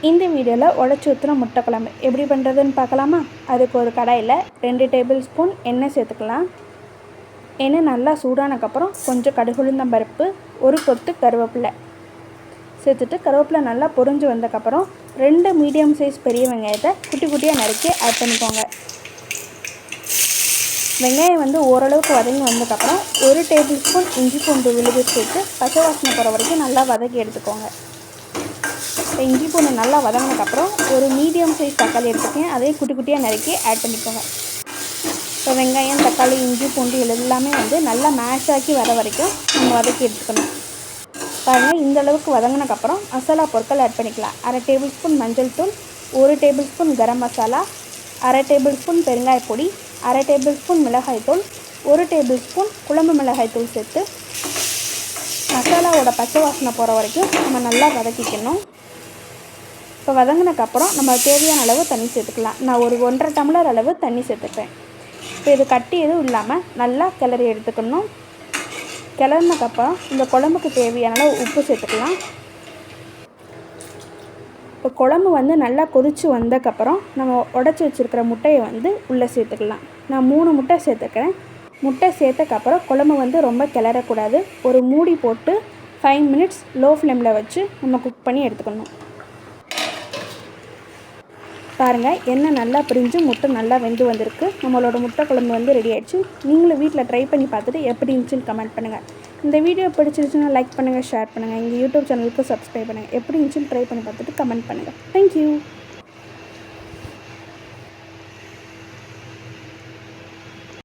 இந்த வீடியோவில் உடச்சி ஊற்றின முட்டை குழம்பு எப்படி பண்ணுறதுன்னு பார்க்கலாமா? அதுக்கு ஒரு கடாயில் 2 டேபிள் ஸ்பூன் எண்ணெய் சேர்த்துக்கலாம். எண்ணெய் நல்லா சூடானதுக்கப்புறம் கொஞ்சம் கடுகு உளுந்தம் பருப்பு, ஒரு கொத்து கருவேப்பிலை சேர்த்துட்டு கருவேப்பிலை நல்லா பொரிஞ்சு வந்ததுக்கப்புறம் 2 மீடியம் சைஸ் பெரிய வெங்காயத்தை குட்டி குட்டியாக நறுக்கி ஆட் பண்ணிக்கோங்க. வெங்காயம் ஓரளவுக்கு வதங்கி வந்ததுக்கப்புறம் 1 டேபிள் ஸ்பூன் இஞ்சி பூண்டு விழுது சேர்த்து பச்சை வாசனை போகிற வரைக்கும் நல்லா வதக்கி எடுத்துக்கோங்க. இப்போ இஞ்சி பூண்டு நல்லா வதங்கினதுக்கப்புறம் ஒரு மீடியம் சைஸ் தக்காளி எடுத்துக்கேன், அதையும் குட்டி குட்டியாக நறுக்கி ஆட் பண்ணிக்கோங்க. இப்போ வெங்காயம், தக்காளி, இஞ்சி பூண்டு எல்லாமே நல்லா மேஷ் ஆக்கி வர வரைக்கும் நம்ம வதக்கி எடுத்துக்கணும். பாருங்கள், இந்த அளவுக்கு வதங்கினதுக்கப்புறம் மசாலா பொருட்கள் ஆட் பண்ணிக்கலாம். 1/2 டேபிள் ஸ்பூன் மஞ்சள் தூள், 1 table spoon garam masala, 1/2 table spoon பெருங்காய பொடி, 1/2 டேபிள் ஸ்பூன் மிளகாய் தூள், 1 டேபிள் ஸ்பூன் குழம்பு மிளகாய் தூள் சேர்த்து மசாலாவோட பச்சை வாசனை போகிற வரைக்கும் நம்ம நல்லா வதக்கிக்கணும். இப்போ வதங்கினதுக்கப்புறம் நம்ம தேவையான அளவு தண்ணி சேர்த்துக்கலாம். நான் ஒரு 1.5 டம்ளர் அளவு தண்ணி சேர்த்துப்பேன். இப்போ இது கட்டி எதுவும் இல்லாமல் நல்லா கிளறி எடுத்துக்கணும். கிளறினதுக்கப்புறம் இந்த குழம்புக்கு தேவையான அளவு உப்பு சேர்த்துக்கலாம். இப்போ குழம்பு நல்லா கொதித்து வந்ததுக்கப்புறம் நம்ம உடச்சி வச்சுருக்கிற முட்டையை உள்ளே சேர்த்துக்கலாம். நான் 3 முட்டை சேர்த்துக்கிறேன். முட்டை சேர்த்ததுக்கப்புறம் குழம்பு ரொம்ப கிளறக்கூடாது. ஒரு மூடி போட்டு 5 மினிட்ஸ் லோ ஃப்ளேமில் வச்சு நம்ம குக் பண்ணி எடுத்துக்கணும். பாருங்கள், எண்ணெய் நல்லா பிரிஞ்சு முட்டை நல்லா வெந்து வந்திருக்கு. நம்மளோட முட்டை குழம்பு ரெடி ஆகிடுச்சு. நீங்களும் வீட்டில் ட்ரை பண்ணி பார்த்துட்டு எப்படி இருந்துச்சுன்னு கமெண்ட் பண்ணுங்கள். இந்த வீடியோ பிடிச்சிருச்சுன்னா லைக் பண்ணுங்கள், ஷேர் பண்ணுங்கள். எங்கள் யூடியூப் சேனலுக்கு சப்ஸ்கிரைப் பண்ணுங்கள். எப்படி இருந்துச்சுன்னு ட்ரை பண்ணி பார்த்துட்டு கமெண்ட் பண்ணுங்கள். தேங்க்யூ.